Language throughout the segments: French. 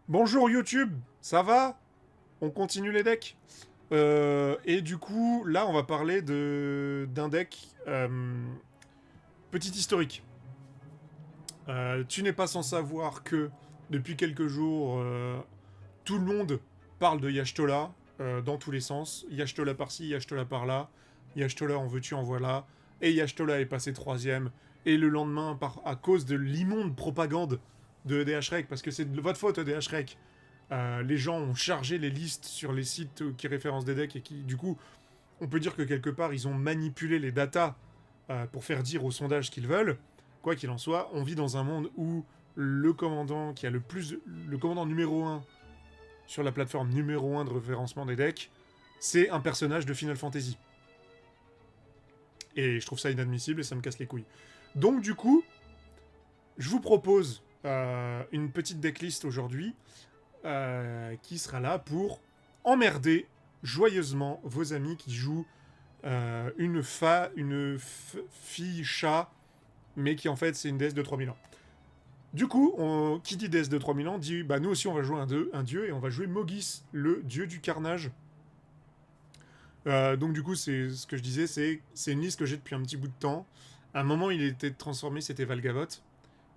Bonjour YouTube, ça va? On continue les decks. Et du coup, là, on va parler d'un deck petit historique. Tu n'es pas sans savoir que depuis quelques jours, tout le monde parle de Yashtola dans tous les sens. Yashtola par-ci, Yashtola par-là. Yashtola en veux-tu, en voilà. Et Yashtola est passé troisième. Et le lendemain, à cause de l'immonde propagande de EDH Rec, parce que c'est de votre faute EDH Rec, les gens ont chargé les listes sur les sites qui référencent des decks et qui, du coup, on peut dire que quelque part, ils ont manipulé les datas pour faire dire aux sondages ce qu'ils veulent. Quoi qu'il en soit, on vit dans un monde où le commandant qui a le commandant numéro un sur la plateforme numéro un de référencement des decks, c'est un personnage de Final Fantasy. Et je trouve ça inadmissible et ça me casse les couilles. Donc du coup, je vous propose une petite decklist aujourd'hui qui sera là pour emmerder joyeusement vos amis qui jouent une fille chat, mais qui en fait c'est une déesse de 3000 ans. Du coup, qui dit déesse de 3000 ans dit bah nous aussi on va jouer un dieu et on va jouer Mogis, le dieu du carnage. Donc du coup, c'est ce que je disais, c'est une liste que j'ai depuis un petit bout de temps. À un moment, il était transformé, c'était Valgavot.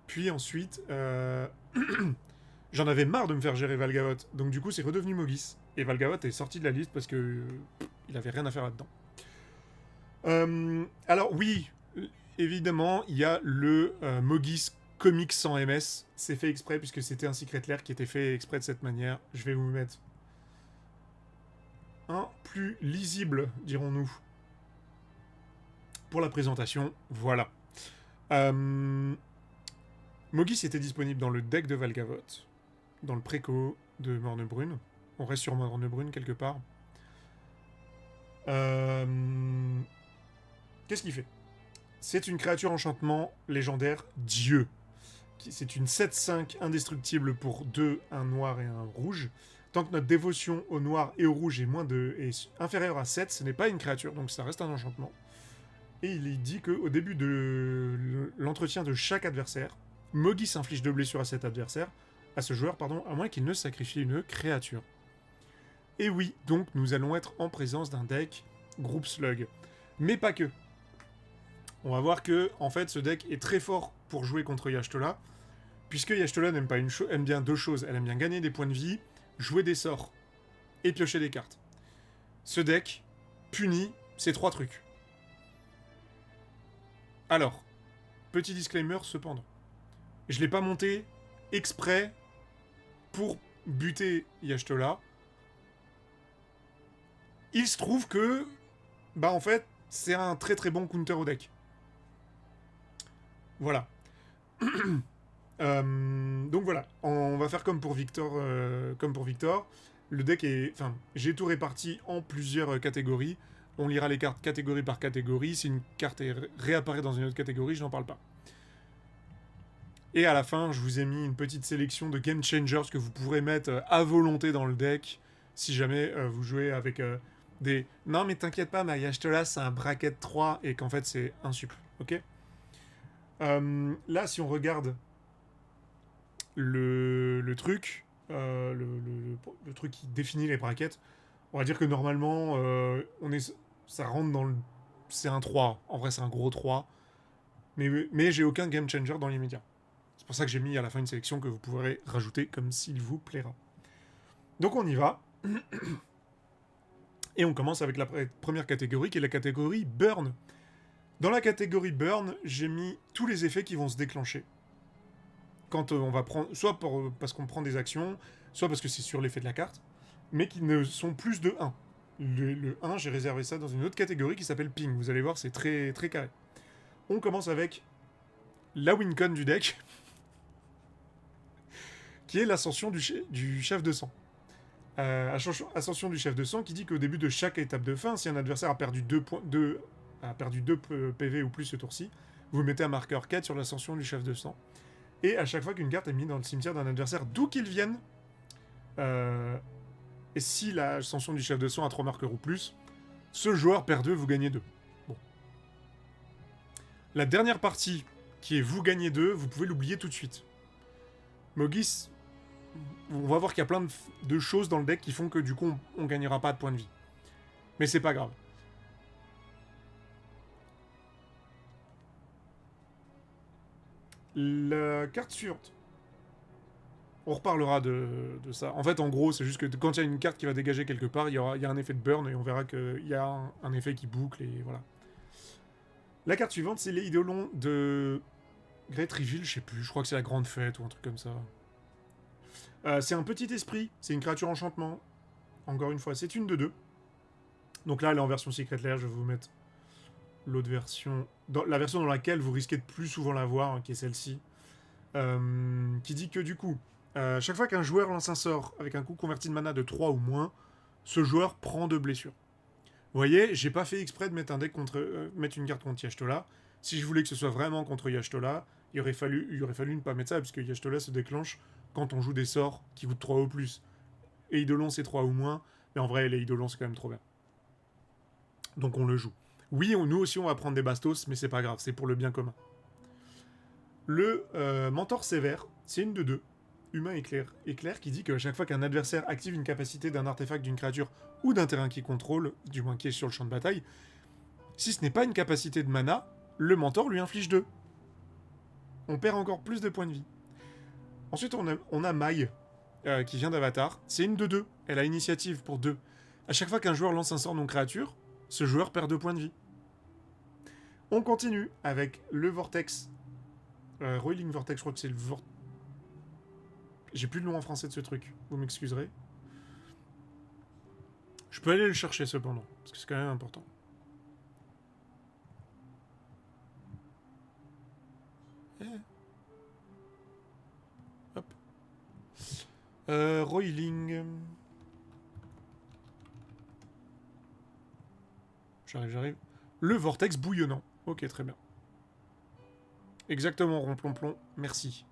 Puis ensuite, j'en avais marre de me faire gérer Valgavot. Donc du coup, c'est redevenu Mogis. Et Valgavot est sorti de la liste parce que il avait rien à faire là-dedans. Alors oui, évidemment, il y a le Mogis Comics sans MS. C'est fait exprès puisque c'était un Secret Lair qui était fait exprès de cette manière. Je vais vous mettre un plus lisible, dirons-nous, pour la présentation. Voilà. Mogis était disponible dans le deck de Valgavot, dans le préco de Mornebrune. On reste sur Mornebrune quelque part. Qu'est-ce qu'il fait? C'est une créature enchantement légendaire Dieu. C'est une 7-5 indestructible pour 2, un noir et un rouge. Tant que notre dévotion au noir et au rouge est inférieure à 7, ce n'est pas une créature, donc ça reste un enchantement. Et il dit qu'au début de l'entretien de chaque adversaire, Mogis inflige 2 blessures à cet adversaire, à ce joueur, pardon, à moins qu'il ne sacrifie une créature. Et oui, donc nous allons être en présence d'un deck groupe slug. Mais pas que. On va voir que, en fait, ce deck est très fort pour jouer contre Yashtola, puisque Yashtola aime bien deux choses. Elle aime bien gagner des points de vie, jouer des sorts et piocher des cartes. Ce deck punit ces trois trucs. Alors, petit disclaimer cependant. Je l'ai pas monté exprès pour buter Yashtola. Il se trouve que, bah en fait, c'est un très très bon counter au deck. Voilà. Donc voilà, on va faire comme pour Victor. Le deck est, enfin, j'ai tout réparti en plusieurs catégories. On lira les cartes catégorie par catégorie. Si une carte réapparaît dans une autre catégorie, je n'en parle pas. Et à la fin, je vous ai mis une petite sélection de game changers que vous pourrez mettre à volonté dans le deck si jamais vous jouez avec des. Non, mais t'inquiète pas, Yashtola c'est un bracket 3 et qu'en fait c'est un sup. Ok. Là, si on regarde le truc, le truc qui définit les brackets, on va dire que normalement, ça rentre dans le. C'est un 3. En vrai, c'est un gros 3. Mais j'ai aucun game changer dans l'immédiat. C'est pour ça que j'ai mis à la fin une sélection que vous pourrez rajouter comme s'il vous plaira. Donc on y va. Et on commence avec la première catégorie qui est la catégorie Burn. Dans la catégorie Burn, j'ai mis tous les effets qui vont se déclencher. Quand on va prendre. Soit parce qu'on prend des actions, soit parce que c'est sur l'effet de la carte, mais qui ne sont plus de 1. Le 1, j'ai réservé ça dans une autre catégorie qui s'appelle Ping. Vous allez voir, c'est très, très carré. On commence avec la wincon du deck, qui est l'ascension du chef de sang. Ascension du chef de sang qui dit qu'au début de chaque étape de fin, si un adversaire a perdu 2 PV ou plus ce tour-ci, vous mettez un marqueur 4 sur l'ascension du chef de sang. Et à chaque fois qu'une carte est mise dans le cimetière d'un adversaire, d'où qu'il vienne, et si l'ascension du chef de sang a 3 marqueurs ou plus, ce joueur perd 2, vous gagnez 2. Bon. La dernière partie, qui est vous gagnez 2, vous pouvez l'oublier tout de suite. Mogis On va voir qu'il y a plein de choses dans le deck qui font que du coup on gagnera pas de points de vie. Mais c'est pas grave. La carte suivante. On reparlera de ça. En fait, en gros, c'est juste que quand il y a une carte qui va dégager quelque part, il y a un effet de burn et on verra qu'il y a un effet qui boucle et voilà. La carte suivante, c'est les Eidolons de Great Reveal, je sais plus, je crois que c'est la Grande Fête ou un truc comme ça. C'est un petit esprit, c'est une créature enchantement. Encore une fois, c'est une de 2. Donc là, elle est en version Secret Lair, je vais vous mettre l'autre version. La version dans laquelle vous risquez de plus souvent la voir, hein, qui est celle-ci. Qui dit que du coup, chaque fois qu'un joueur lance un sort avec un coût converti de mana de 3 ou moins, ce joueur prend 2 blessures. Vous voyez, j'ai pas fait exprès de mettre un deck contre, mettre une carte contre Y'shtola. Si je voulais que ce soit vraiment contre Y'shtola, il aurait fallu ne pas mettre ça, puisque Y'shtola se déclenche quand on joue des sorts qui coûtent 3 ou plus. Et Eidolon c'est 3 ou moins, mais en vrai, les Eidolons c'est quand même trop bien. Donc on le joue. Oui, nous aussi on va prendre des bastos, mais c'est pas grave, c'est pour le bien commun. Le Mentor Sévère, c'est une de 2. Humain éclair qui dit que chaque fois qu'un adversaire active une capacité d'un artefact, d'une créature ou d'un terrain qu'il contrôle, du moins qui est sur le champ de bataille, si ce n'est pas une capacité de mana, le mentor lui inflige 2. On perd encore plus de points de vie. Ensuite, on a Mai, qui vient d'Avatar. C'est une de 2. Elle a initiative pour 2. À chaque fois qu'un joueur lance un sort non-créature, ce joueur perd 2 points de vie. On continue avec le Vortex. Roiling Vortex, je crois que c'est le Vortex. J'ai plus le nom en français de ce truc, vous m'excuserez. Je peux aller le chercher cependant, parce que c'est quand même important. Hop. Roiling. J'arrive. Le vortex bouillonnant. Ok, très bien. Exactement, ronplomplon. Merci.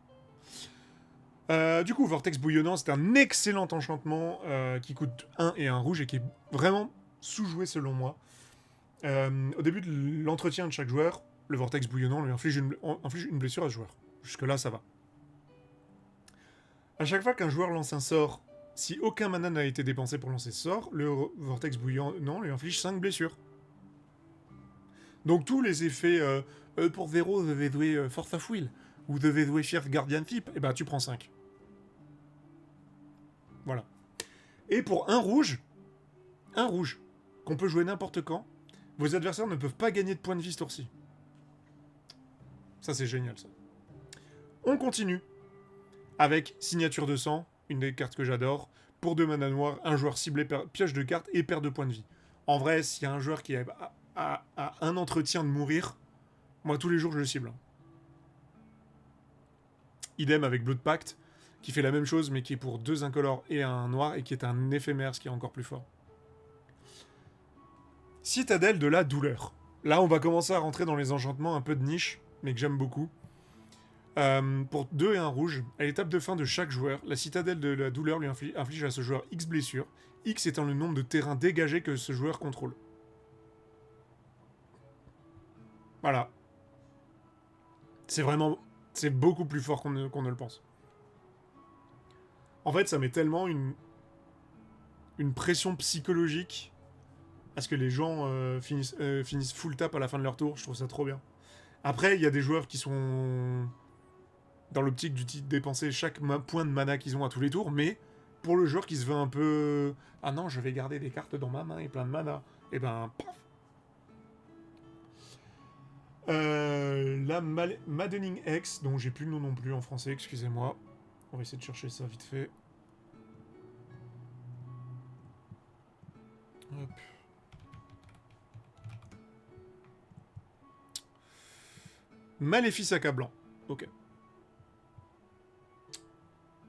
Du coup, Vortex bouillonnant, c'est un excellent enchantement qui coûte 1 et 1 rouge et qui est vraiment sous-joué selon moi. Au début de l'entretien de chaque joueur, le Vortex bouillonnant lui inflige une blessure à ce joueur. Jusque-là, ça va. À chaque fois qu'un joueur lance un sort, si aucun mana n'a été dépensé pour lancer ce sort, le Vortex bouillonnant lui inflige 5 blessures. Donc tous les effets pour Vero, vous devez jouer Force of Will, ou vous devez jouer Fierce Guardianship, et bah tu prends 5. Voilà. Et pour un rouge, qu'on peut jouer n'importe quand, vos adversaires ne peuvent pas gagner de points de vie ce tour-ci. Ça c'est génial ça. On continue avec Signature de sang, une des cartes que j'adore. Pour 2 mana noirs, un joueur ciblé pioche de cartes et perd 2 points de vie. En vrai, s'il y a un joueur qui a un entretien de mourir, moi tous les jours je le cible. Idem avec Blood Pact, qui fait la même chose mais qui est pour 2 incolores et un noir et qui est un éphémère, ce qui est encore plus fort. Citadelle de la douleur. Là on va commencer à rentrer dans les enchantements un peu de niche, mais que j'aime beaucoup. Pour 2 et 1 rouge, à l'étape de fin de chaque joueur, la citadelle de la douleur lui inflige à ce joueur X blessures, X étant le nombre de terrains dégagés que ce joueur contrôle. Voilà. C'est vraiment... C'est beaucoup plus fort qu'on ne le pense. En fait, ça met tellement une pression psychologique à ce que les gens finissent full tap à la fin de leur tour. Je trouve ça trop bien. Après, il y a des joueurs qui sont dans l'optique de dépenser chaque point de mana qu'ils ont à tous les tours, mais pour le joueur qui se veut un peu... Ah non, je vais garder des cartes dans ma main et plein de mana. Et ben, paf. La Maddening X, dont j'ai plus le nom non plus en français, excusez-moi. On va essayer de chercher ça vite fait. Hop. Maléfice accablant. Ok.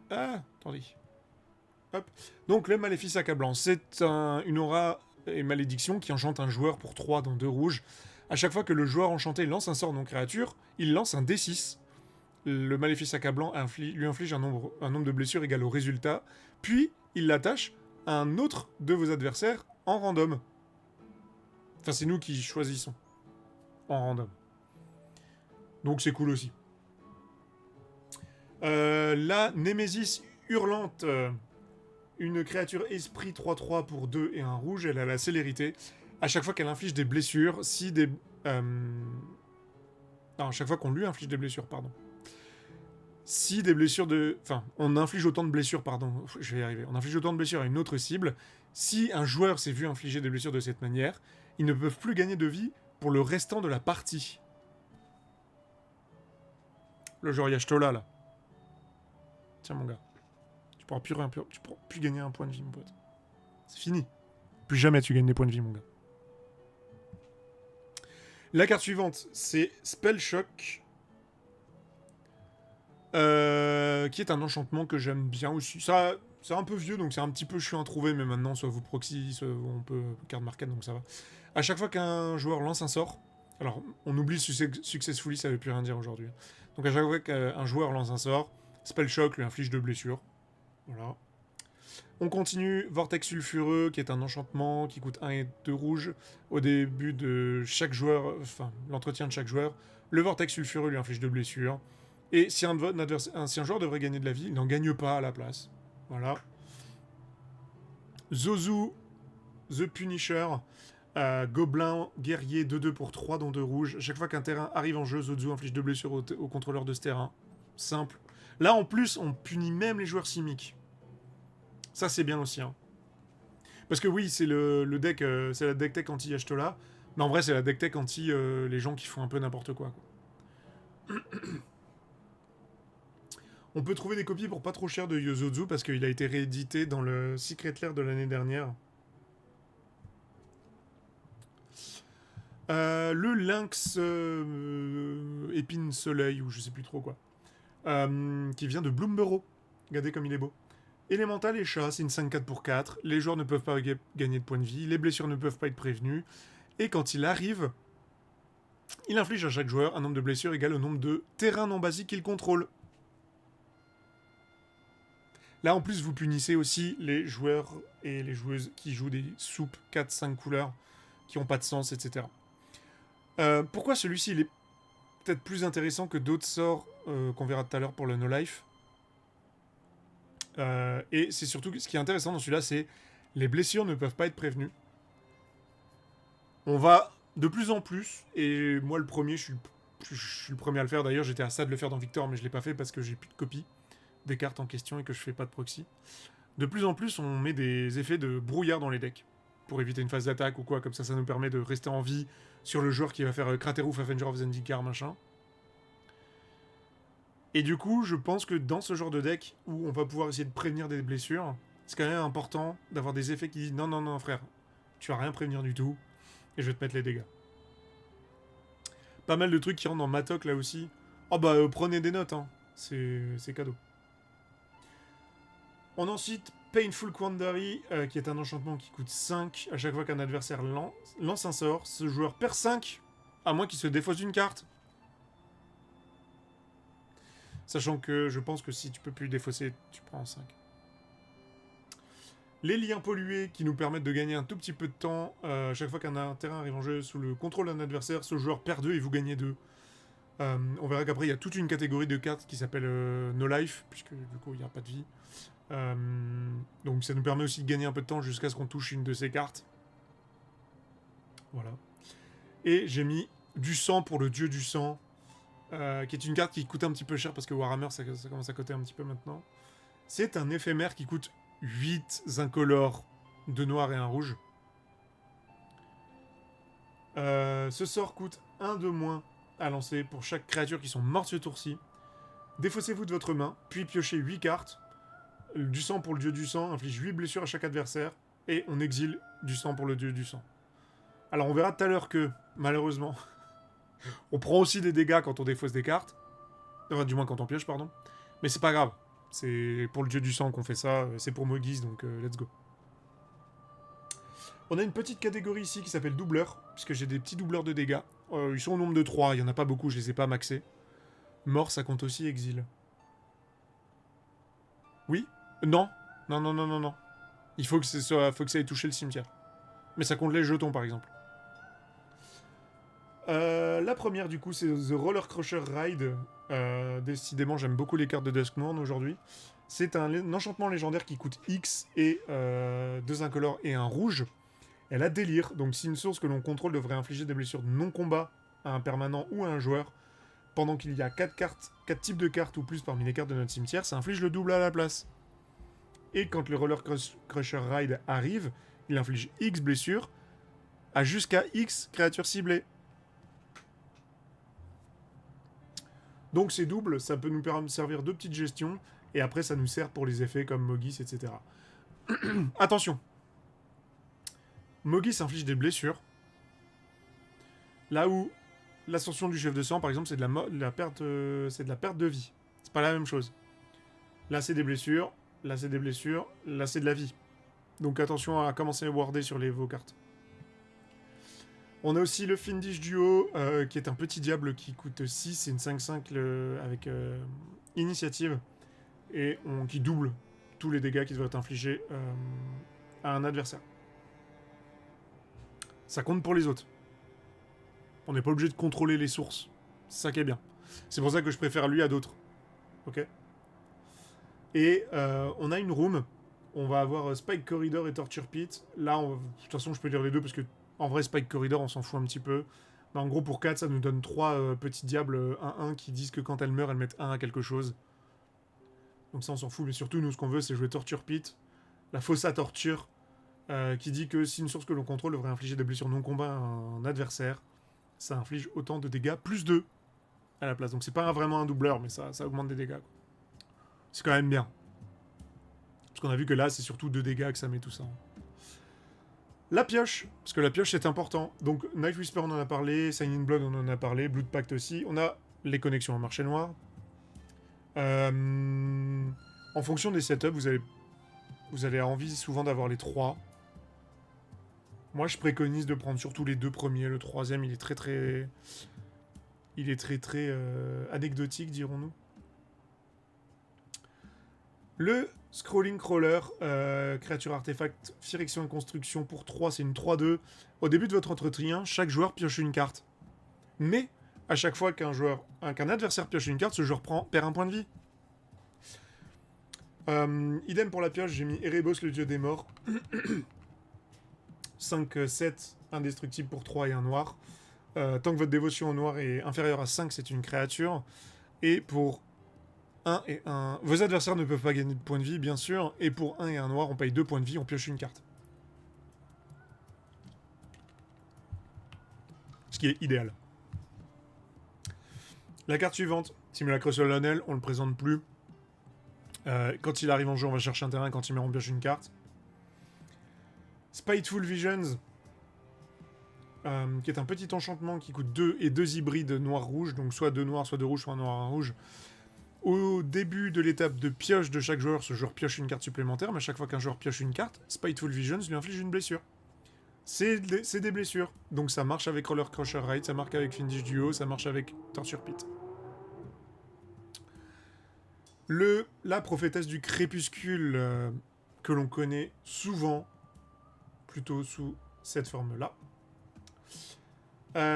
Ah, attendez. Hop. Donc le Maléfice accablant, c'est une aura et malédiction qui enchante un joueur pour 3 dans 2 rouges. À chaque fois que le joueur enchanté lance un sort non-créature, il lance un D6. Le Maléfice accablant lui inflige un nombre de blessures égal au résultat, puis il l'attache à un autre de vos adversaires en random. Enfin, c'est nous qui choisissons en random. Donc c'est cool aussi. La Némésis Hurlante, une créature esprit 3-3 pour 2 et un rouge, elle a la célérité. À chaque fois qu'elle inflige des blessures, si des... Non, à chaque fois qu'on lui inflige des blessures, pardon. Si des blessures de... Enfin, on inflige autant de blessures, pardon, je vais y arriver. On inflige autant de blessures à une autre cible. Si un joueur s'est vu infliger des blessures de cette manière, ils ne peuvent plus gagner de vie pour le restant de la partie. Le joueur Yashtola, là. Tiens, mon gars. Tu pourras plus gagner un point de vie, mon pote. C'est fini. Plus jamais tu gagnes des points de vie, mon gars. La carte suivante, c'est Spell Shock. Qui est un enchantement que j'aime bien aussi. Ça, c'est un peu vieux, donc c'est un petit peu chiant à trouver, mais maintenant, soit vous proxy, soit on peut carte marquette, donc ça va. À chaque fois qu'un joueur lance un sort, alors on oublie successfully, ça veut plus rien dire aujourd'hui. Donc à chaque fois qu'un joueur lance un sort, Spell Shock lui inflige 2 blessures. Voilà. On continue, Vortex Sulfureux, qui est un enchantement qui coûte 1 et 2 rouges au début de chaque joueur, enfin l'entretien de chaque joueur. Le Vortex Sulfureux lui inflige 2 blessures. Et si un joueur devrait gagner de la vie, il n'en gagne pas à la place. Voilà. Zozu, The Punisher, Gobelin, Guerrier, 2-2 pour 3 dont 2 rouges. Chaque fois qu'un terrain arrive en jeu, Zozu inflige 2 blessures au contrôleur de ce terrain. Simple. Là, en plus, on punit même les joueurs simiques. Ça, c'est bien aussi. Hein. Parce que oui, c'est le deck, c'est la deck tech anti-Yashtola. Mais en vrai, c'est la deck tech anti les gens qui font un peu n'importe quoi. On peut trouver des copies pour pas trop cher de Yozozu parce qu'il a été réédité dans le Secret Lair de l'année dernière. Le Lynx Épine Soleil, ou je sais plus trop quoi. Qui vient de Bloomborough. Regardez comme il est beau. Élémental et chat, c'est une 5-4 pour 4. Les joueurs ne peuvent pas gagner de points de vie. Les blessures ne peuvent pas être prévenues. Et quand il arrive, il inflige à chaque joueur un nombre de blessures égal au nombre de terrains non basiques qu'il contrôle. Là, en plus, vous punissez aussi les joueurs et les joueuses qui jouent des soupes 4-5 couleurs qui n'ont pas de sens, etc. Pourquoi celui-ci il est peut-être plus intéressant que d'autres sorts qu'on verra tout à l'heure pour le No Life. Et c'est surtout ce qui est intéressant dans celui-là, c'est les blessures ne peuvent pas être prévenues. On va de plus en plus, et moi le premier, je suis le premier à le faire. D'ailleurs, j'étais à ça de le faire dans Victor, mais je l'ai pas fait parce que j'ai plus de copies des cartes en question et que je fais pas de proxy. De plus en plus, on met des effets de brouillard dans les decks pour éviter une phase d'attaque ou quoi. Comme ça nous permet de rester en vie sur le joueur qui va faire Crateroof, Avenger of Zendikar, machin. Et du coup, je pense que dans ce genre de deck où on va pouvoir essayer de prévenir des blessures, c'est quand même important d'avoir des effets qui disent non, non, non, frère, tu vas rien prévenir du tout et je vais te mettre les dégâts. Pas mal de trucs qui rentrent dans Matok là aussi. Oh bah, prenez des notes, hein. C'est cadeau. On en cite Painful Quandary, qui est un enchantement qui coûte 5. À chaque fois qu'un adversaire lance un sort, ce joueur perd 5, à moins qu'il se défausse d'une carte. Sachant que je pense que si tu peux plus défausser, tu prends 5. Les liens pollués qui nous permettent de gagner un tout petit peu de temps. À chaque fois qu'un terrain arrive en jeu sous le contrôle d'un adversaire, ce joueur perd 2 et vous gagnez 2. On verra qu'après, il y a toute une catégorie de cartes qui s'appelle No Life, puisque du coup, il n'y a pas de vie. Donc ça nous permet aussi de gagner un peu de temps jusqu'à ce qu'on touche une de ces cartes. Voilà. Et j'ai mis du sang pour le dieu du sang, qui est une carte qui coûte un petit peu cher parce que Warhammer ça commence à coter un petit peu maintenant. C'est un éphémère qui coûte 8 incolores, 2 noirs et 1 rouge. Ce sort coûte 1 de moins à lancer pour chaque créature qui sont mortes ce tour-ci. Défaussez-vous de votre main, puis piochez 8 cartes. Du sang pour le dieu du sang inflige 8 blessures à chaque adversaire. Et on exile du sang pour le dieu du sang. Alors on verra tout à l'heure que, malheureusement, on prend aussi des dégâts quand on défausse des cartes. Enfin, du moins quand on pioche, pardon. Mais c'est pas grave. C'est pour le dieu du sang qu'on fait ça. C'est pour Mogis, donc let's go. On a une petite catégorie ici qui s'appelle doubleur, puisque j'ai des petits doubleurs de dégâts. Ils sont au nombre de 3, il n'y en a pas beaucoup, je les ai pas maxés. Mort, ça compte aussi exil. Oui? Non. Non, non, non, non, non. Il faut que ça ait touché le cimetière. Mais ça compte les jetons, par exemple. La première, du coup, c'est The Roller Crusher Ride. Décidément, j'aime beaucoup les cartes de Duskmourn aujourd'hui. C'est un enchantement légendaire qui coûte X et 2 incolores et un rouge. Elle a délire, donc si une source que l'on contrôle devrait infliger des blessures de non-combat à un permanent ou à un joueur, pendant qu'il y a 4 types de cartes ou plus parmi les cartes de notre cimetière, ça inflige le double à la place. Et quand le Roller Crusher Ride arrive, il inflige X blessures à jusqu'à X créatures ciblées. Donc c'est double, ça peut nous servir de petite gestion, et après ça nous sert pour les effets comme Mogis, etc. Attention, Mogis inflige des blessures, là où l'ascension du chef de sang, par exemple, c'est de la perte de vie. C'est pas la même chose. Là c'est des blessures, là c'est des blessures, là c'est de la vie. Donc attention à commencer à warder sur vos cartes. On a aussi le Fiendish Duo, qui est un petit diable qui coûte 6, c'est une 5-5 avec initiative, et qui double tous les dégâts qui doivent être infligés à un adversaire. Ça compte pour les autres. On n'est pas obligé de contrôler les sources. C'est ça qui est bien. C'est pour ça que je préfère lui à d'autres. Ok. Et on a une room. On va avoir Spike Corridor et Torture Pit. Là, de toute façon, je peux dire les deux parce que en vrai, Spike Corridor, on s'en fout un petit peu. Mais en gros, pour 4, ça nous donne 3 petits diables 1-1 qui disent que quand elles meurent, elles mettent 1 à quelque chose. Donc ça, on s'en fout. Mais surtout, nous, ce qu'on veut, c'est jouer Torture Pit. La Fossa Torture, qui dit que si une source que l'on contrôle devrait infliger des blessures non-combat à un adversaire, ça inflige autant de dégâts, plus 2 à la place. Donc c'est pas vraiment un doubleur, mais ça augmente des dégâts. C'est quand même bien. Parce qu'on a vu que là, c'est surtout 2 dégâts que ça met tout ça. La pioche, parce que la pioche c'est important. Donc Night Whisper on en a parlé, Sign in Blood on en a parlé, Blood Pact aussi. On a les connexions au marché noir. En fonction des setups, vous avez envie souvent d'avoir les 3. Moi je préconise de prendre surtout les 2 premiers. Le 3ème il est très anecdotique, dirons-nous. Le Scrolling Crawler, créature artefact, Firection et construction pour 3, c'est une 3-2. Au début de votre entretien, chaque joueur pioche une carte. Mais, à chaque fois qu'un adversaire pioche une carte, ce joueur perd un point de vie. Idem pour la pioche, j'ai mis Erebos, le dieu des morts. 5-7, indestructible pour 3 et un noir. Tant que votre dévotion au noir est inférieure à 5, c'est une créature. Et pour 1 et 1... Vos adversaires ne peuvent pas gagner de points de vie, bien sûr. Et pour 1 et 1 noir, on paye 2 points de vie, on pioche une carte. Ce qui est idéal. La carte suivante, Simulacre Solennel, on le présente plus. Quand il arrive en jeu, on va chercher un terrain. Quand il meurt, on pioche une carte. Spiteful Visions, qui est un petit enchantement qui coûte 2 et 2 hybrides noir-rouge. Donc soit 2 noirs, soit 2 rouges, soit un noir, un rouge. Au début de l'étape de pioche de chaque joueur, ce joueur pioche une carte supplémentaire, mais à chaque fois qu'un joueur pioche une carte, Spiteful Visions lui inflige une blessure. C'est des blessures. Donc ça marche avec Roller Crusher Ride, ça marche avec Fiendish Duo, ça marche avec Torture Pit. La prophétesse du crépuscule, que l'on connaît souvent, plutôt sous cette forme-là.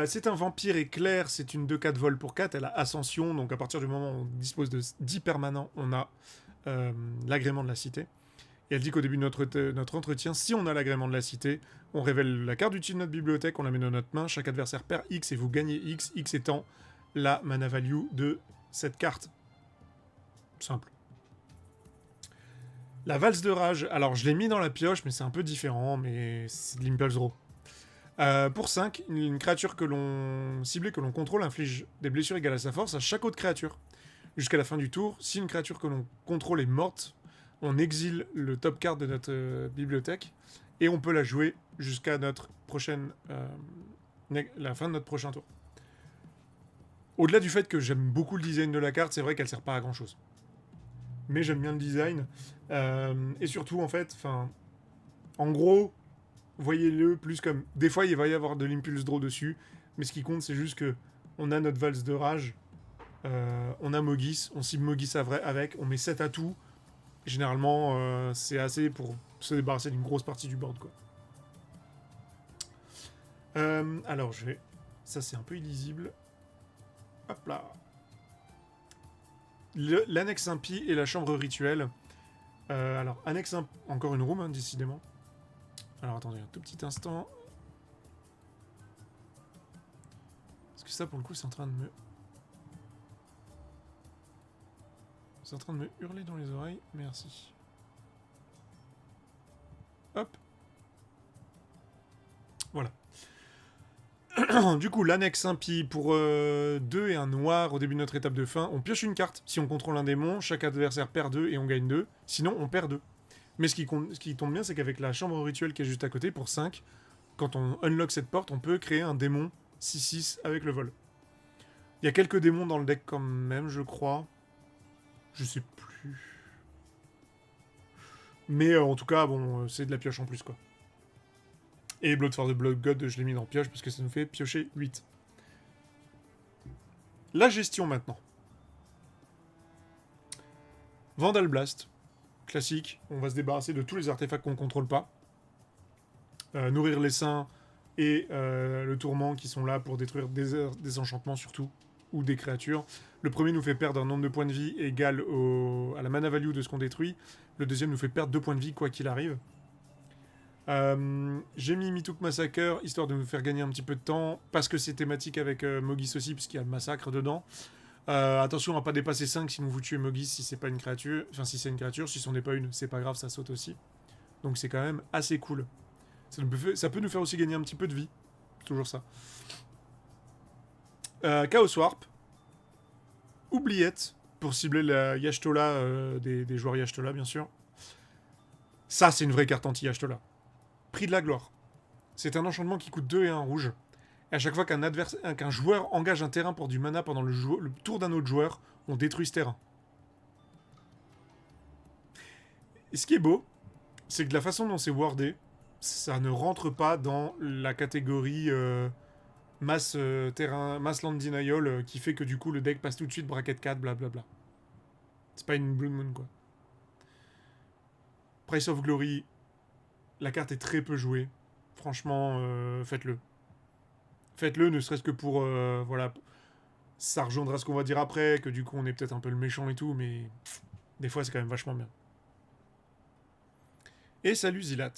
C'est un vampire éclair, c'est une 2-4 vol pour 4, elle a ascension, donc à partir du moment où on dispose de 10 permanents, on a l'agrément de la cité. Et elle dit qu'au début de notre entretien, si on a l'agrément de la cité, on révèle la carte d'outil de notre bibliothèque, on la met dans notre main, chaque adversaire perd X et vous gagnez X, X étant la mana value de cette carte. Simple. La valse de rage, alors je l'ai mis dans la pioche, mais c'est un peu différent, mais c'est de l'Impulse Draw. Pour 5, une créature ciblée que l'on contrôle inflige des blessures égales à sa force à chaque autre créature. Jusqu'à la fin du tour, si une créature que l'on contrôle est morte, on exile le top card de notre bibliothèque et on peut la jouer jusqu'à la fin de notre prochain tour. Au-delà du fait que j'aime beaucoup le design de la carte, c'est vrai qu'elle sert pas à grand chose. Mais j'aime bien le design. Et surtout, en fait, en gros, voyez-le plus comme... Des fois, il va y avoir de l'impulse draw dessus, mais ce qui compte, c'est juste que on a notre valse de rage, on a Mogis, on cible Mogis avec, on met 7 atouts. Généralement, c'est assez pour se débarrasser d'une grosse partie du board, quoi. Alors, je vais... Ça, c'est un peu illisible. Hop là. L'annexe impie et la chambre rituelle. Alors, annexe encore une room, hein, décidément. Alors, attendez un tout petit instant. Parce que ça, pour le coup, c'est en train de me... C'est en train de me hurler dans les oreilles. Merci. Hop. Voilà. Du coup, l'annexe impie pour 2 et un noir au début de notre étape de fin. On pioche une carte. Si on contrôle un démon, chaque adversaire perd 2 et on gagne 2. Sinon, on perd 2. Mais ce qui tombe bien, c'est qu'avec la chambre rituelle qui est juste à côté, pour 5, quand on unlock cette porte, on peut créer un démon 6-6 avec le vol. Il y a quelques démons dans le deck quand même, je crois. Je sais plus. Mais en tout cas, bon, c'est de la pioche en plus, quoi. Et Blood for the Blood God, je l'ai mis dans pioche parce que ça nous fait piocher 8. La gestion maintenant. Vandal Blast. Classique. On va se débarrasser de tous les artefacts qu'on ne contrôle pas. Nourrir les saints et le tourment qui sont là pour détruire des enchantements surtout. Ou des créatures. Le premier nous fait perdre un nombre de points de vie égal à la mana value de ce qu'on détruit. Le deuxième nous fait perdre 2 points de vie quoi qu'il arrive. J'ai mis Mituk Massacre histoire de nous faire gagner un petit peu de temps parce que c'est thématique avec Mogis aussi puisqu'il y a le massacre dedans. Attention à pas dépasser 5 sinon vous tuez Mogis si c'est pas une créature. Enfin si c'est une créature, si c'en est pas une, c'est pas grave, ça saute aussi. Donc c'est quand même assez cool. Ça peut nous faire aussi gagner un petit peu de vie. C'est toujours ça. Chaos Warp. Oubliette pour cibler la Yashtola des joueurs Yashtola bien sûr. Ça c'est une vraie carte anti-Yashtola. Prix de la gloire. C'est un enchantement qui coûte 2 et 1 rouge. Et à chaque fois qu'un joueur engage un terrain pour du mana pendant le tour d'un autre joueur, on détruit ce terrain. Et ce qui est beau, c'est que de la façon dont c'est wordé, ça ne rentre pas dans la catégorie mass land denial qui fait que du coup le deck passe tout de suite bracket 4, blablabla. C'est pas une Blood Moon quoi. Price of Glory, la carte est très peu jouée. Franchement, faites-le. Faites-le, ne serait-ce que pour... voilà. Ça rejoindra ce qu'on va dire après, que du coup on est peut-être un peu le méchant et tout, mais... Des fois c'est quand même vachement bien. Et salut Zilat.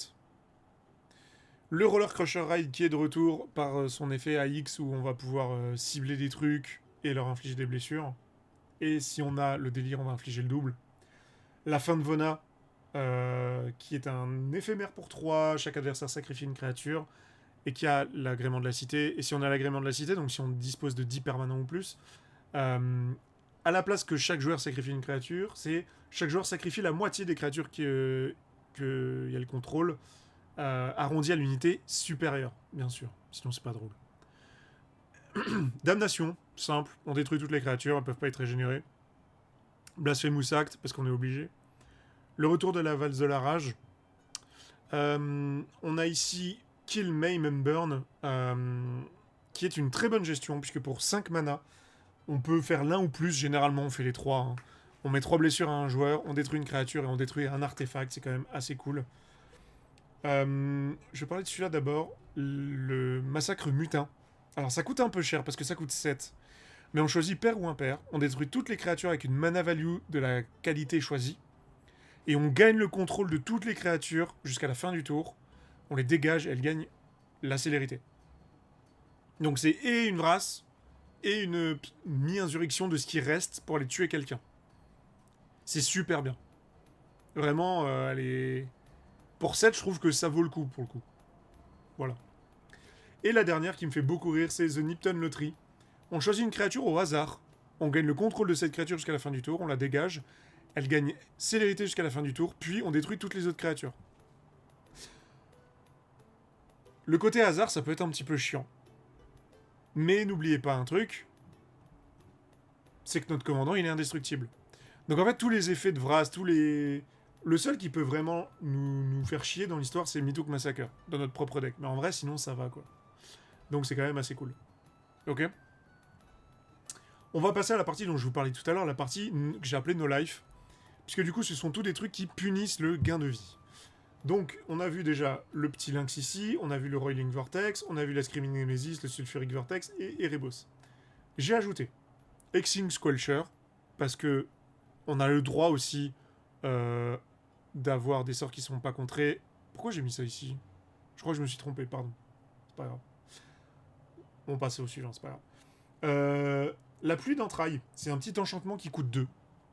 Le Roller Crusher Ride qui est de retour par son effet AX où on va pouvoir cibler des trucs et leur infliger des blessures. Et si on a le délire, on va infliger le double. La fin de Vona, qui est un éphémère pour 3, chaque adversaire sacrifie une créature, et qui a l'agrément de la cité. Et si on a l'agrément de la cité, donc si on dispose de 10 permanents ou plus, à la place que chaque joueur sacrifie une créature, c'est chaque joueur sacrifie la moitié des créatures qu'il y a le contrôle, arrondi à l'unité supérieure, bien sûr. Sinon, c'est pas drôle. Damnation, simple. On détruit toutes les créatures, elles peuvent pas être régénérées. Blasphemous Act, parce qu'on est obligé. Le retour de la valse de la rage. On a ici Kill, Maim and Burn, qui est une très bonne gestion, puisque pour 5 mana, on peut faire l'un ou plus. Généralement, on fait les 3. Hein. On met 3 blessures à un joueur, on détruit une créature et on détruit un artefact. C'est quand même assez cool. Je vais parler de celui-là d'abord. Le massacre mutin. Alors, ça coûte un peu cher, parce que ça coûte 7. Mais on choisit pair ou impair. On détruit toutes les créatures avec une mana value de la qualité choisie. Et on gagne le contrôle de toutes les créatures jusqu'à la fin du tour. On les dégage et elles gagnent la célérité. Donc c'est et une race et une mi-insurrection de ce qui reste pour aller tuer quelqu'un. C'est super bien. Vraiment, elle est... Pour 7, je trouve que ça vaut le coup, pour le coup. Voilà. Et la dernière qui me fait beaucoup rire, c'est The Nipton Lottery. On choisit une créature au hasard. On gagne le contrôle de cette créature jusqu'à la fin du tour, on la dégage. Elle gagne célérité jusqu'à la fin du tour, puis on détruit toutes les autres créatures. Le côté hasard, ça peut être un petit peu chiant. Mais n'oubliez pas un truc, c'est que notre commandant, il est indestructible. Donc en fait, tous les effets de Vras, tous les... Le seul qui peut vraiment nous faire chier dans l'histoire, c'est Mituk Massacre, dans notre propre deck. Mais en vrai, sinon, ça va, quoi. Donc c'est quand même assez cool. Ok. On va passer à la partie dont je vous parlais tout à l'heure, la partie que j'ai appelée No Life. Puisque du coup, ce sont tous des trucs qui punissent le gain de vie. Donc, on a vu déjà le petit Lynx ici, on a vu le Roiling Vortex, on a vu la Screaming Nemesis, le Sulfuric Vortex et Erebos. J'ai ajouté Hexing Squelcher, parce que on a le droit aussi d'avoir des sorts qui sont pas contrés. Pourquoi j'ai mis ça ici? Je crois que je me suis trompé, pardon. C'est pas grave. On passe au suivant, c'est pas grave. La pluie d'entrailles, c'est un petit enchantement qui coûte 2.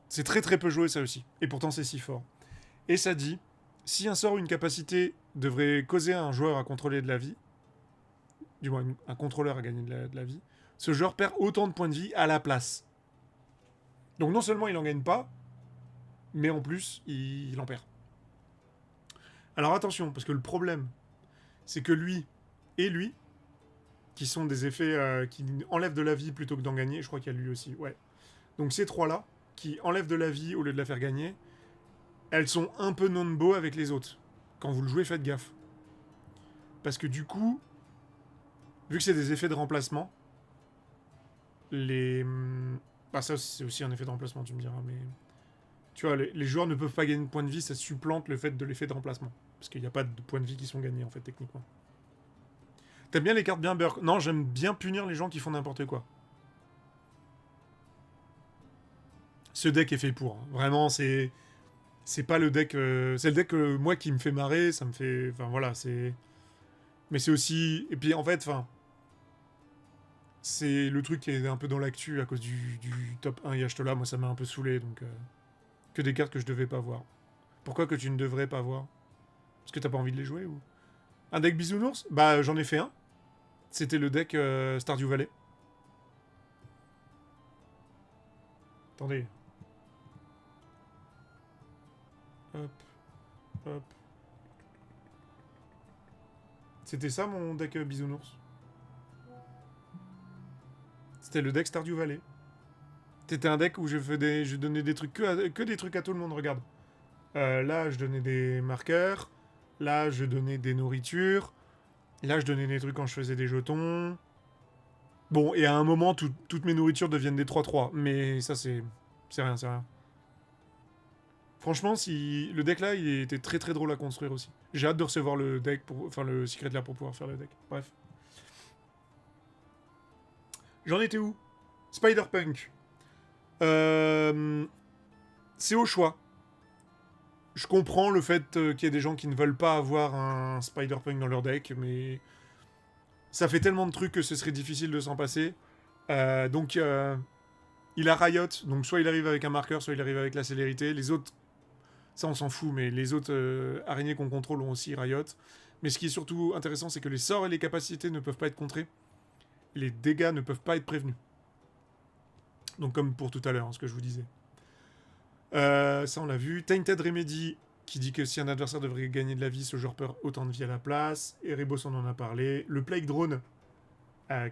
C'est très très peu joué ça aussi. Et pourtant c'est si fort. Et ça dit, si un sort ou une capacité devrait causer à un joueur à contrôler de la vie, du moins un contrôleur à gagner de la vie, ce joueur perd autant de points de vie à la place. Donc non seulement il en gagne pas, mais en plus il en perd. Alors attention, parce que le problème, c'est que lui et lui, qui sont des effets qui enlèvent de la vie plutôt que d'en gagner, je crois qu'il y a lui aussi, ouais. Donc ces trois-là, qui enlèvent de la vie au lieu de la faire gagner, elles sont un peu non-beau avec les autres. Quand vous le jouez, faites gaffe. Parce que du coup, vu que c'est des effets de remplacement, les... Bah ça, c'est aussi un effet de remplacement, tu me diras, mais... Tu vois, les joueurs ne peuvent pas gagner de points de vie, ça supplante le fait de l'effet de remplacement. Parce qu'il n'y a pas de points de vie qui sont gagnés, en fait, techniquement. T'aimes bien les cartes bien beurre? Non, j'aime bien punir les gens qui font n'importe quoi. Ce deck est fait pour. Hein. Vraiment, c'est pas le deck... c'est le deck, moi, qui me fait marrer, ça me fait... Enfin, voilà, c'est... Mais c'est aussi... Et puis, en fait, enfin... C'est le truc qui est un peu dans l'actu à cause du top 1 Yashtola. Moi, ça m'a un peu saoulé, donc... Que des cartes que je devais pas voir. Pourquoi que tu ne devrais pas voir? Parce que t'as pas envie de les jouer ou... Un deck bisounours? Bah, j'en ai fait un. C'était le deck Stardew Valley. Attendez. Hop. Hop. C'était ça mon deck bisounours. C'était le deck Stardew Valley. C'était un deck où je donnais des trucs que des trucs à tout le monde, regarde. Là, je donnais des marqueurs. Là, je donnais des nourritures. Là, je donnais des trucs quand je faisais des jetons. Bon, et à un moment, toutes mes nourritures deviennent des 3-3. Mais ça, c'est rien, c'est rien. Franchement, si le deck là, il était très très drôle à construire aussi. J'ai hâte de recevoir le deck, enfin le Secret là pour pouvoir faire le deck. Bref. J'en étais où? Spider-Punk. C'est au choix. Je comprends le fait qu'il y ait des gens qui ne veulent pas avoir un Spider-Punk dans leur deck, mais ça fait tellement de trucs que ce serait difficile de s'en passer. Donc, il a Riot, donc soit il arrive avec un marqueur, soit il arrive avec la célérité. Les autres, ça on s'en fout, mais les autres araignées qu'on contrôle ont aussi Riot. Mais ce qui est surtout intéressant, c'est que les sorts et les capacités ne peuvent pas être contrés. Les dégâts ne peuvent pas être prévenus. Donc comme pour tout à l'heure, hein, ce que je vous disais. Ça on l'a vu. Tainted Remedy, qui dit que si un adversaire devrait gagner de la vie, ce joueur perd autant de vie à la place. Erebos, on en a parlé. Le Plague Drone,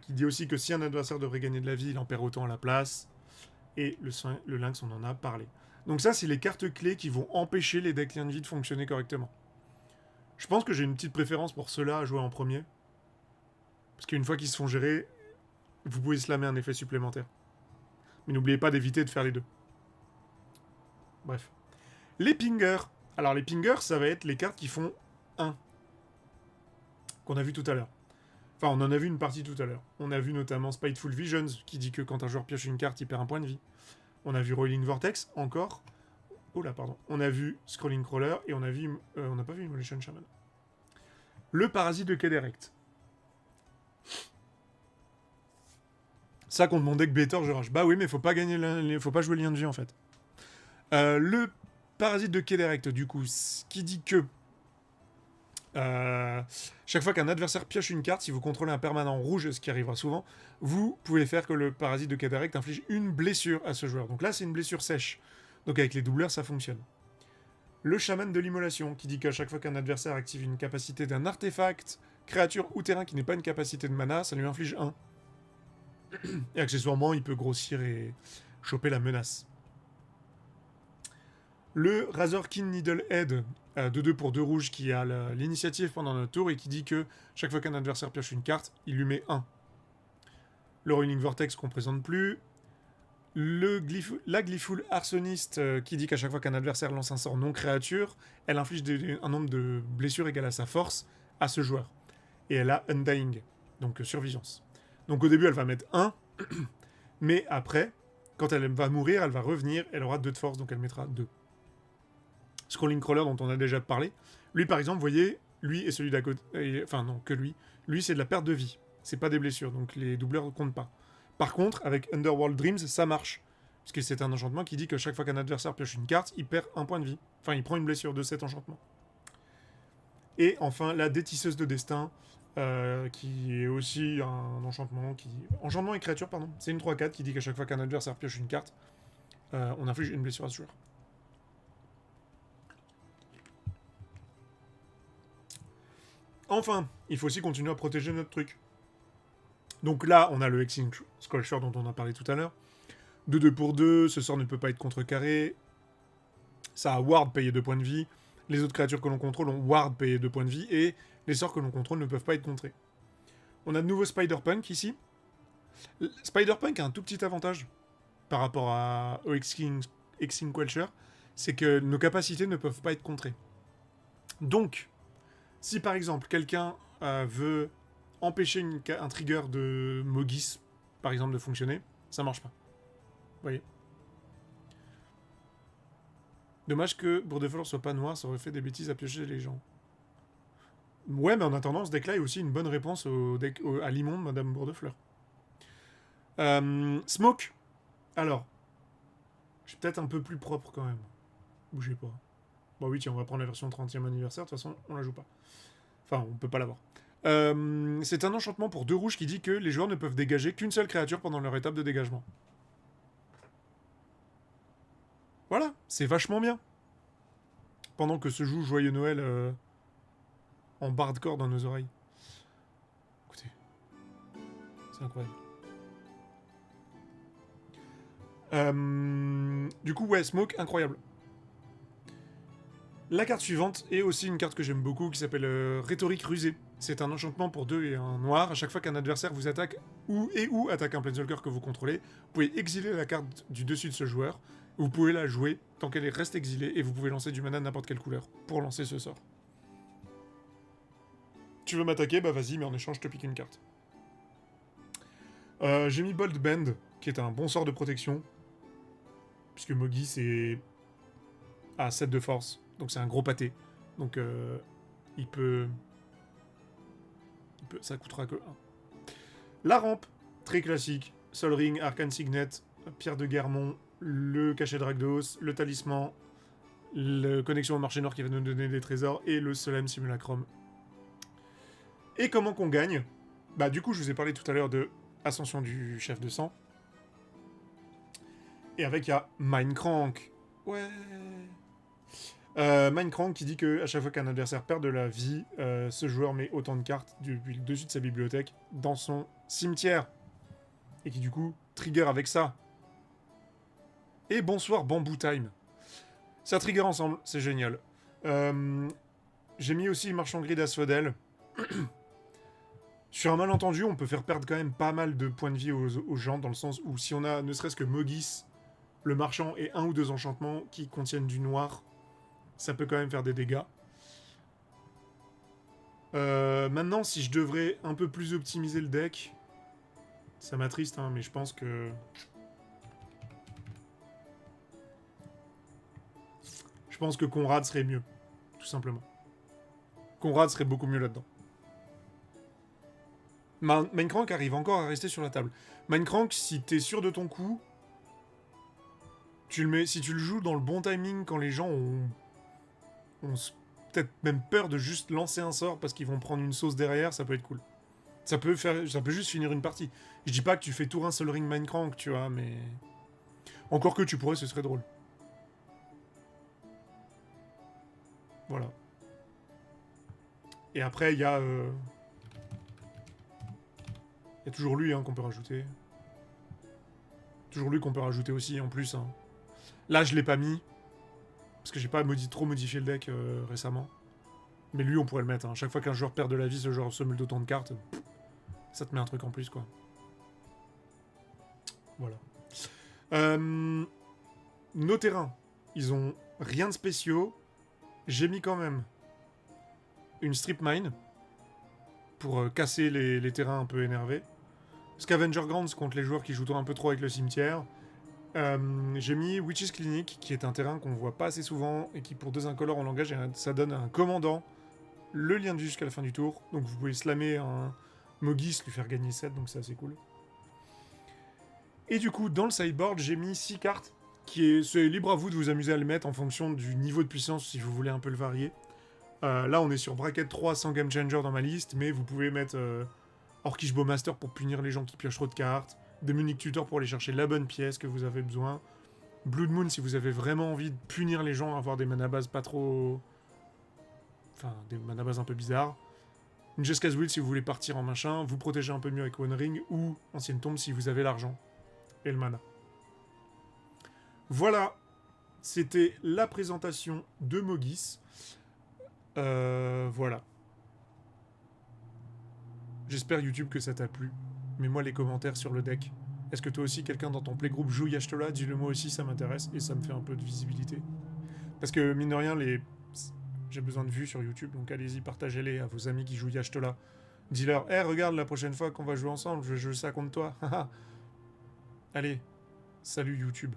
qui dit aussi que si un adversaire devrait gagner de la vie, il en perd autant à la place. Et le Lynx, on en a parlé. Donc ça, c'est les cartes clés qui vont empêcher les decks liens de vie de fonctionner correctement. Je pense que j'ai une petite préférence pour ceux-là à jouer en premier. Parce qu'une fois qu'ils se font gérer, vous pouvez slammer un effet supplémentaire. Mais n'oubliez pas d'éviter de faire les deux. Bref. Les pingers. Alors les pingers, ça va être les cartes qui font 1. Qu'on a vu tout à l'heure. Enfin, on en a vu une partie tout à l'heure. On a vu notamment Spiteful Visions, qui dit que quand un joueur pioche une carte, il perd un point de vie. On a vu Rolling Vortex, encore. Oh là, pardon. On a vu Scrolling Crawler, et on a vu... on n'a pas vu Immolation Shaman. Le parasite de Kedirect. Ça, contre mon deck Better, je rage. Bah oui, mais faut pas jouer le lien de vie, en fait. Le parasite de Kedirect, du coup, qui dit que chaque fois qu'un adversaire pioche une carte, si vous contrôlez un permanent rouge, ce qui arrivera souvent, vous pouvez faire que le parasite de Kedirect inflige une blessure à ce joueur. Donc là, c'est une blessure sèche. Donc avec les doubleurs, ça fonctionne. Le chaman de l'immolation, qui dit qu'à chaque fois qu'un adversaire active une capacité d'un artefact, créature ou terrain qui n'est pas une capacité de mana, ça lui inflige 1. Et accessoirement, il peut grossir et choper la menace. Le Razorkin Needlehead, 2-2 pour 2 rouges, qui a l'initiative pendant notre tour et qui dit que chaque fois qu'un adversaire pioche une carte, il lui met 1. Le Rolling Vortex qu'on présente plus. La Glyphul Arsoniste, qui dit qu'à chaque fois qu'un adversaire lance un sort non créature, elle inflige un nombre de blessures égal à sa force à ce joueur. Et elle a Undying, donc survivance. Donc au début, elle va mettre 1, mais après, quand elle va mourir, elle va revenir, elle aura 2 de force, donc elle mettra 2. Scrolling Crawler dont on a déjà parlé. Lui, par exemple, vous voyez, lui et celui d'à côté... Enfin, non, que lui. Lui, c'est de la perte de vie. C'est pas des blessures, donc les doubleurs ne comptent pas. Par contre, avec Underworld Dreams, ça marche. Parce que c'est un enchantement qui dit que chaque fois qu'un adversaire pioche une carte, il perd un point de vie. Enfin, il prend une blessure de cet enchantement. Et enfin, la détisseuse de destin, qui est aussi un enchantement qui... Enchantement et créature, pardon. C'est une 3-4 qui dit qu'à chaque fois qu'un adversaire pioche une carte, on inflige une blessure à ce joueur. Enfin, il faut aussi continuer à protéger notre truc. Donc là, on a le Hexing Sculpture dont on a parlé tout à l'heure. 2-2 pour 2, ce sort ne peut pas être contrecarré. Ça a Ward payé 2 points de vie. Les autres créatures que l'on contrôle ont Ward payé 2 points de vie. Et les sorts que l'on contrôle ne peuvent pas être contrés. On a de nouveau Spider-Punk ici. Spider-Punk a un tout petit avantage par rapport au Hexing Quelcher. C'est que nos capacités ne peuvent pas être contrées. Donc, si par exemple quelqu'un veut empêcher un trigger de Mogis, par exemple, de fonctionner, ça marche pas. Vous voyez. Dommage que Bourdefleur soit pas noir, ça aurait fait des bêtises à piocher les gens. Ouais, mais en attendant, ce deck-là est aussi une bonne réponse à l'immonde Madame Bourdefleur. Smoke. Alors, je suis peut-être un peu plus propre quand même. Bougez pas. Bon oui, tiens, on va prendre la version 30e anniversaire, de toute façon, on la joue pas. Enfin, on peut pas l'avoir. C'est un enchantement pour 2 rouges qui dit que les joueurs ne peuvent dégager qu'une seule créature pendant leur étape de dégagement. Voilà, c'est vachement bien. Pendant que se joue Joyeux Noël en bardcore dans nos oreilles. Écoutez, c'est incroyable. Du coup, ouais, Smoke, incroyable. La carte suivante est aussi une carte que j'aime beaucoup qui s'appelle Rhétorique Rusée. C'est un enchantement pour 2 et un noir. À chaque fois qu'un adversaire vous attaque ou attaque un Planeswalker que vous contrôlez, vous pouvez exiler la carte du dessus de ce joueur. Vous pouvez la jouer tant qu'elle reste exilée et vous pouvez lancer du mana de n'importe quelle couleur pour lancer ce sort. Tu veux m'attaquer? Bah vas-y, mais en échange, je te pique une carte. J'ai mis Bold Bend, qui est un bon sort de protection. Puisque Mogi, c'est à 7 de force. Donc c'est un gros pâté. Donc il peut... Ça coûtera que 1. La rampe, très classique. Sol Ring, Arcane Signet, Pierre de Guermont, le cachet de Rakdos, le talisman, la connexion au marché noir qui va nous donner des trésors et le Solemn Simulacrum. Et comment qu'on gagne? Bah du coup, je vous ai parlé tout à l'heure de Ascension du chef de sang. Et avec, il y a Mindcrank. Ouais. Mindcrank qui dit que à chaque fois qu'un adversaire perd de la vie, ce joueur met autant de cartes depuis le dessus de sa bibliothèque dans son cimetière. Et qui du coup trigger avec ça. Et bonsoir Bamboo Time. Ça trigger ensemble, c'est génial. J'ai mis aussi Marchand Gris d'Asphodel. Sur un malentendu, on peut faire perdre quand même pas mal de points de vie aux gens, dans le sens où si on a ne serait-ce que Mogis, le marchand, et 1 ou 2 enchantements qui contiennent du noir, ça peut quand même faire des dégâts. Maintenant, si je devrais un peu plus optimiser le deck, ça m'attriste, hein, mais je pense que... Je pense que Conrad serait mieux, tout simplement. Conrad serait beaucoup mieux là-dedans. Mindcrank arrive encore à rester sur la table. Mindcrank, si t'es sûr de ton coup, si tu le joues dans le bon timing quand les gens ont peut-être même peur de juste lancer un sort parce qu'ils vont prendre une sauce derrière, ça peut être cool. Ça peut juste finir une partie. Je dis pas que tu fais tour un Sol Ring Mindcrank, tu vois, mais... Encore que tu pourrais, ce serait drôle. Voilà. Et après, il y a... Il y a toujours lui hein, qu'on peut rajouter. Toujours lui qu'on peut rajouter aussi, en plus. Hein. Là, je l'ai pas mis. Parce que j'ai pas trop modifié le deck récemment. Mais lui, on pourrait le mettre. Hein. Chaque fois qu'un joueur perd de la vie, ce joueur sommule d'autant de cartes. Ça te met un truc en plus, quoi. Voilà. Nos terrains, ils ont rien de spéciaux. J'ai mis quand même une Strip Mine pour casser les terrains un peu énervés. Scavenger Grounds contre les joueurs qui jouent un peu trop avec le cimetière. J'ai mis Witch's Clinic, qui est un terrain qu'on voit pas assez souvent et qui, pour 2 incolores en langage, ça donne un commandant le lien de vie jusqu'à la fin du tour. Donc vous pouvez slammer un Mogis, lui faire gagner 7, donc c'est assez cool. Et du coup, dans le sideboard, j'ai mis 6 cartes, c'est libre à vous de vous amuser à le mettre en fonction du niveau de puissance si vous voulez un peu le varier. Là, on est sur bracket 3 sans game changer dans ma liste, mais vous pouvez mettre Orcish Bowmaster pour punir les gens qui piochent trop de cartes, Demonic Tutor pour aller chercher la bonne pièce que vous avez besoin, Blood Moon si vous avez vraiment envie de punir les gens, avoir des mana bases pas trop... Enfin, des mana bases un peu bizarres. Une Jeska's Will si vous voulez partir en machin, vous protéger un peu mieux avec One Ring, ou Ancienne Tombe si vous avez l'argent et le mana. Voilà, c'était la présentation de Mogis. Voilà. J'espère YouTube que ça t'a plu. Mets-moi les commentaires sur le deck. Est-ce que toi aussi, quelqu'un dans ton playgroup joue Yashtola? Dis-le moi aussi, ça m'intéresse et ça me fait un peu de visibilité. Parce que, mine de rien, j'ai besoin de vues sur YouTube, donc allez-y, partagez-les à vos amis qui jouent Yashtola. Dis-leur, hey, regarde, la prochaine fois qu'on va jouer ensemble, je joue ça contre toi. Allez, salut YouTube.